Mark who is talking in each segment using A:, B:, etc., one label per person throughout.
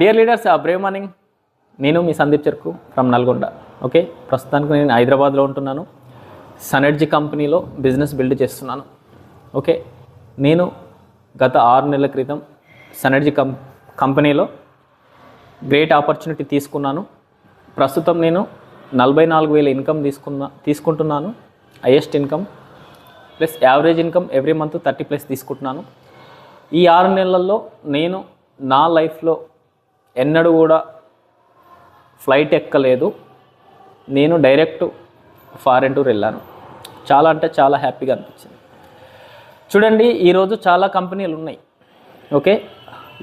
A: Dear leaders, Brave morning. నేను మీ Sandeep చెర్కు from Nalgonda. Okay, ప్రస్తుతానికి నేను హైదరాబాద్లో ఉంటున్నాను. సనెర్జీ కంపెనీలో బిజినెస్ బిల్డ్ చేస్తున్నాను. ఓకే, నేను గత 6 నెలల క్రితం సనెర్జీ కంపెనీలో గ్రేట్ ఆపర్చునిటీ తీసుకున్నాను. ప్రస్తుతం నేను 44,000 ఇన్కమ్ తీసుకుంటున్నాను. Highest income plus average income every month 30+ తీసుకుంటున్నాను. ఈ 6 నెలల్లో నేను నా లైఫ్లో ఎన్నడూ కూడా ఫ్లైట్ ఎక్కలేదు. నేను డైరెక్ట్ ఫారెన్ టూర్ వెళ్ళాను. చాలా అంటే చాలా హ్యాపీగా అనిపించింది. చూడండి, ఈరోజు చాలా కంపెనీలు ఉన్నాయి. ఓకే,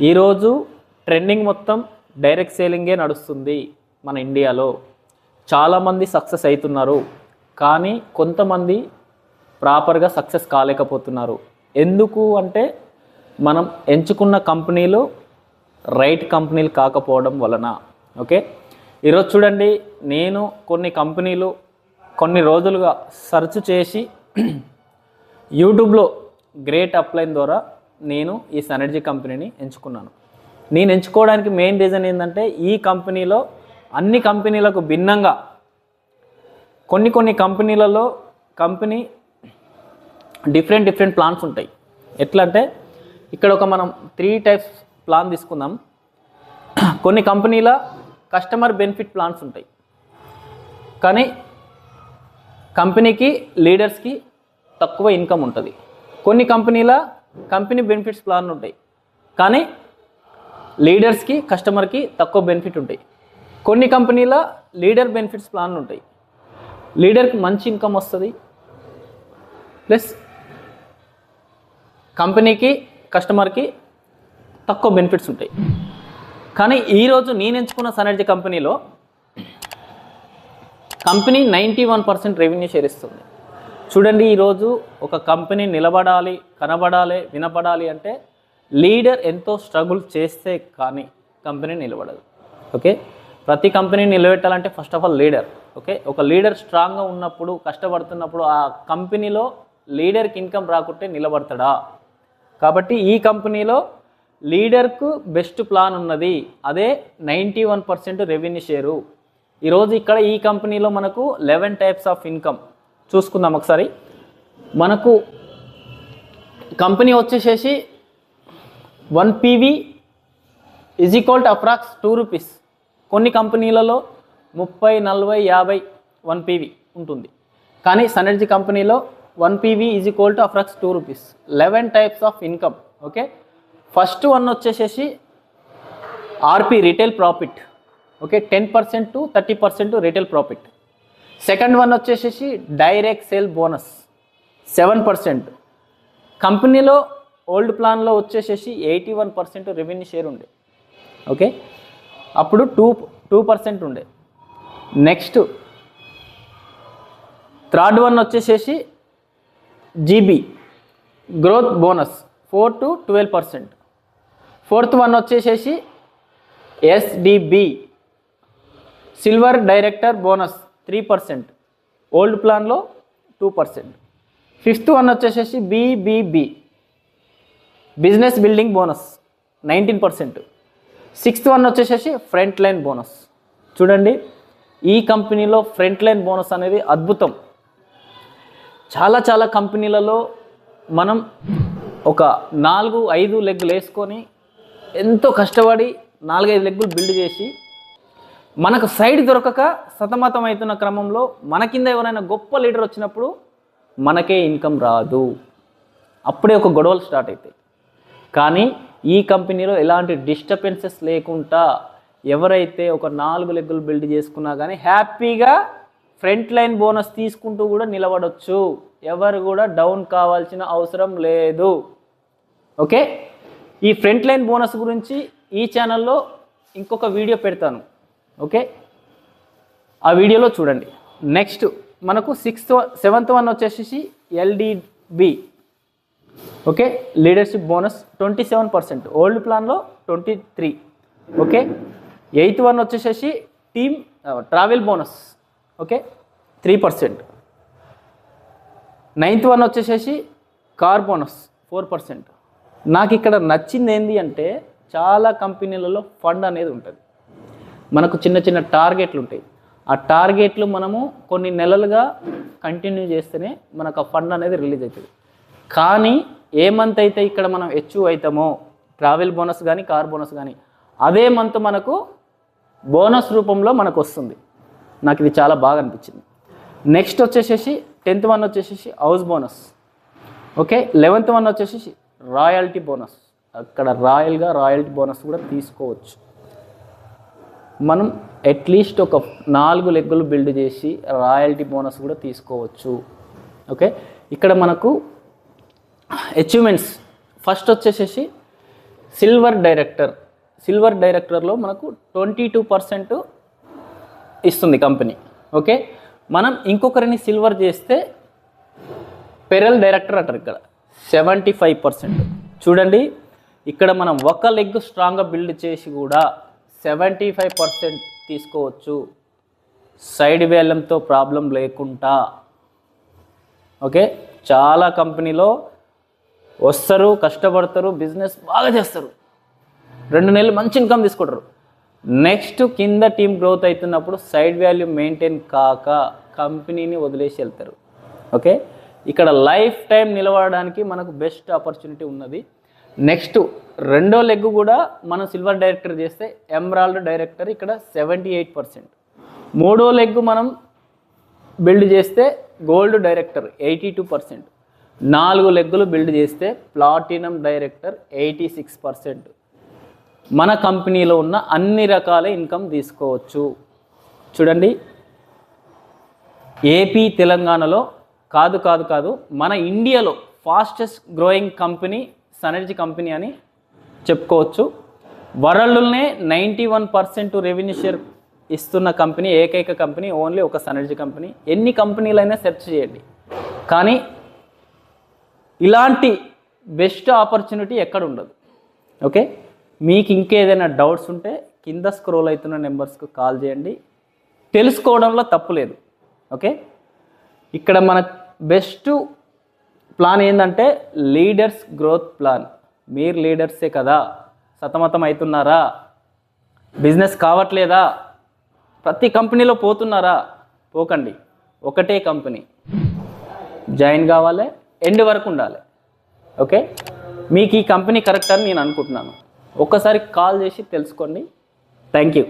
A: ఈరోజు ట్రెండింగ్ మొత్తం డైరెక్ట్ సేలింగే నడుస్తుంది. మన ఇండియాలో చాలామంది సక్సెస్ అవుతున్నారు, కానీ కొంతమంది ప్రాపర్గా సక్సెస్ కాలేకపోతున్నారు. ఎందుకు అంటే మనం ఎంచుకున్న కంపెనీలు రైట్ కంపెనీలు కాకపోవడం వలన. ఓకే, ఈరోజు చూడండి, నేను కొన్ని కంపెనీలు కొన్ని రోజులుగా సెర్చ్ చేసి యూట్యూబ్లో గ్రేట్ అప్లైన్ ద్వారా నేను ఈ సనెర్జీ కంపెనీని ఎంచుకున్నాను. నేను ఎంచుకోవడానికి మెయిన్ రీజన్ ఏంటంటే ఈ కంపెనీలో అన్ని కంపెనీలకు భిన్నంగా కొన్ని కంపెనీలలో కంపెనీ డిఫరెంట్ ప్లాన్స్ ఉంటాయి. ఎట్లా అంటే ఇక్కడ మనం 3 టైప్స్ ప్లాన్ తీసుకుందాం. కొన్ని కంపెనీల కస్టమర్ బెనిఫిట్ ప్లాన్స్ ఉంటాయి, కానీ కంపెనీకి లీడర్స్కి తక్కువ ఇన్కమ్ ఉంటుంది. కొన్ని కంపెనీల కంపెనీ బెనిఫిట్స్ ప్లాన్ ఉంటాయి, కానీ లీడర్స్కి కస్టమర్కి తక్కువ బెనిఫిట్ ఉంటాయి. కొన్ని కంపెనీల లీడర్ బెనిఫిట్స్ ప్లాన్ ఉంటాయి, లీడర్కి మంచి ఇన్కమ్ వస్తుంది, ప్లస్ కంపెనీకి కస్టమర్కి తక్కువ బెనిఫిట్స్ ఉంటాయి. కానీ ఈరోజు నేను ఎంచుకున్న సనెర్జీ కంపెనీలో కంపెనీ 91% రెవెన్యూ షేర్ ఇస్తుంది. చూడండి, ఈరోజు ఒక కంపెనీ నిలబడాలి, కనబడాలి, వినపడాలి అంటే లీడర్ ఎంతో స్ట్రగుల్ చేస్తే కానీ కంపెనీ నిలబడదు. ఓకే, ప్రతి కంపెనీ నిలబెట్టాలంటే first of all leader. Okay, ఒక లీడర్ స్ట్రాంగ్గా ఉన్నప్పుడు, కష్టపడుతున్నప్పుడు ఆ కంపెనీలో లీడర్కి ఇన్కమ్ రాకుంటే నిలబడతాడా? కాబట్టి ఈ కంపెనీలో లీడర్కు బెస్ట్ ప్లాన్ ఉన్నది, అదే 91% రెవెన్యూ షేరు. ఈరోజు ఇక్కడ ఈ కంపెనీలో మనకు 11 టైప్స్ ఆఫ్ ఇన్కమ్ చూసుకుందాం ఒకసారి. మనకు కంపెనీ వచ్చేసేసి 1 PV is equal to approx 2 rupees. కొన్ని కంపెనీలలో 30, 40, 50 1 PV ఉంటుంది, కానీ సనెర్జీ కంపెనీలో 1 PV is equal to approx 2 rupees. 11 types of income. Okay, first one వచ్చేసేసి RP retail profit. Okay, 10% to 30% retail profit. Second one వచ్చేసేసి డైరెక్ట్ సేల్ బోనస్ 7%. కంపెనీలో old ప్లాన్లో వచ్చేసేసి 81% రెవెన్యూ షేర్ ఉండే. ఓకే, అప్పుడు 2% ఉండే. నెక్స్ట్ థర్డ్ వన్ వచ్చేసేసి GB growth bonus 4 to 12%. Fourth one వచ్చేసేసి SDB silver director bonus 3%, old ప్లాన్లో 2%. ఫిఫ్త్ వన్ వచ్చేసేసి BBB business building bonus 19%. Sixth one వచ్చేసేసి ఫ్రంట్ లైన్ బోనస్. చూడండి, ఈ కంపెనీలో ఫ్రంట్ లైన్ బోనస్ అనేది అద్భుతం. చాలా కంపెనీలలో మనం ఒక 4-5 లెగ్గులు వేసుకొని ఎంతో కష్టపడి 4-5 లెగ్గులు బిల్డ్ చేసి మనకు సైడ్ దొరకక సతమతం అవుతున్న క్రమంలో మన కింద ఎవరైనా గొప్ప లీడర్ వచ్చినప్పుడు మనకే ఇన్కమ్ రాదు, అప్పుడే ఒక గొడవలు స్టార్ట్ అవుతాయి. కానీ ఈ కంపెనీలో ఎలాంటి డిస్టర్బెన్సెస్ లేకుండా ఎవరైతే ఒక 4 లెగ్గులు బిల్డ్ చేసుకున్నా కానీ హ్యాపీగా ఫ్రంట్ లైన్ బోనస్ తీసుకుంటూ కూడా నిలబడవచ్చు. ఎవరు కూడా డౌన్ కావాల్సిన అవసరం లేదు. ఓకే, ఈ ఫ్రంట్ లైన్ బోనస్ గురించి ఈ ఛానల్లో ఇంకొక వీడియో పెడతాను. ఓకే, ఆ వీడియోలో చూడండి. నెక్స్ట్ మనకు సెవెంత్ వన్ వచ్చేసి ఎల్డిబి. ఓకే, లీడర్షిప్ బోనస్ 27%, ఓల్డ్ ప్లాన్లో 23. ఓకే, ఎయిత్ వన్ వచ్చేసేసి team travel bonus. Okay, 3%. Ninth one వచ్చేసేసి కార్ బోనస్ 4%. నాకు ఇక్కడ నచ్చింది ఏంటి అంటే చాలా కంపెనీలలో ఫండ్ అనేది ఉంటుంది. మనకు చిన్న చిన్న టార్గెట్లు ఉంటాయి. ఆ టార్గెట్లు మనము కొన్ని నెలలుగా కంటిన్యూ చేస్తేనే మనకు ఆ ఫండ్ అనేది రిలీజ్ అవుతుంది. కానీ ఏ మంత్ అయితే ఇక్కడ మనం అచీవ్ అవుతామో ట్రావెల్ బోనస్ కానీ కార్ బోనస్ కానీ అదే మంత్ మనకు బోనస్ రూపంలో మనకు వస్తుంది. నాకు ఇది చాలా బాగా అనిపించింది. నెక్స్ట్ వచ్చేసేసి 10th వన్ వచ్చేసేసి house bonus. Okay, 11th one వచ్చేసి రాయల్టీ బోనస్. అక్కడ రాయల్టీ బోనస్ కూడా తీసుకోవచ్చు. మనం అట్లీస్ట్ ఒక 4 లెగ్గులు బిల్డ్ చేసి రాయల్టీ బోనస్ కూడా తీసుకోవచ్చు. ఓకే, ఇక్కడ మనకు అచీవ్మెంట్స్ ఫస్ట్ వచ్చేసేసి సిల్వర్ డైరెక్టర్లో మనకు 22% ఇస్తుంది కంపెనీ. ఓకే, మనం ఇంకొకరిని సిల్వర్ చేస్తే పెరల్ డైరెక్టర్ అంటారు. ఇక్కడ 75%. చూడండి, ఇక్కడ మనం ఒక లెగ్ స్ట్రాంగ్గా బిల్డ్ చేసి కూడా 75% తీసుకోవచ్చు సైడ్ వేలంతో ప్రాబ్లం లేకుండా. ఓకే, చాలా కంపెనీలో వస్తారు, కష్టపడతారు, బిజినెస్ బాగా చేస్తారు, 2 నెలలు మంచి ఇన్కమ్ తీసుకుంటారు. నెక్స్ట్ కింద టీమ్ గ్రోత్ అవుతున్నప్పుడు సైడ్ వాల్యూ మెయింటైన్ కాక కంపెనీని వదిలేసి వెళ్తారు. ఓకే, ఇక్కడ లైఫ్ టైం నిలబడడానికి మనకు బెస్ట్ ఆపర్చునిటీ ఉన్నది. నెక్స్ట్ రెండో లెగ్ కూడా మనం సిల్వర్ డైరెక్టర్ చేస్తే ఎమరాల్డ్ డైరెక్టర్ ఇక్కడ 78%. మూడో లెగ్ మనం బిల్డ్ చేస్తే గోల్డ్ డైరెక్టర్ 82%. 4 లెగ్గులు బిల్డ్ చేస్తే ప్లాటినం డైరెక్టర్ 86%. మన కంపెనీలో ఉన్న అన్ని రకాల ఇన్కమ్ తీసుకోవచ్చు. చూడండి, ఏపీ తెలంగాణలో కాదు మన ఇండియాలో ఫాస్టెస్ట్ గ్రోయింగ్ కంపెనీ సనర్జీ కంపెనీ అని చెప్పుకోవచ్చు. వరల్డ్లోనే 91% రెవెన్యూ షేర్ ఇస్తున్న కంపెనీ, ఏకైక కంపెనీ ఓన్లీ ఒక సనర్జీ కంపెనీ. ఎన్ని కంపెనీలైనా సెర్చ్ చేయండి, కానీ ఇలాంటి బెస్ట్ ఆపర్చునిటీ ఎక్కడ ఉండదు. ఓకే, మీకు ఇంకేదైనా డౌట్స్ ఉంటే కింద స్క్రోల్ అవుతున్న నెంబర్స్కి కాల్ చేయండి, తెలుసుకోవడంలో తప్పు లేదు. ఓకే, ఇక్కడ మన బెస్ట్ ప్లాన్ ఏంటంటే లీడర్స్ గ్రోత్ ప్లాన్. మీరు లీడర్సే కదా, సతమతం అవుతున్నారా, బిజినెస్ కావట్లేదా, ప్రతి కంపెనీలో పోతున్నారా, పోకండి. ఒకటే కంపెనీ జాయిన్ కావాలి, ఎండ్ వరకు ఉండాలి. ఓకే, మీకు ఈ కంపెనీ కరెక్ట్ అని నేను అనుకుంటున్నాను. ఒక్కసారి కాల్ చేసి తెలుసుకోండి. Thank you.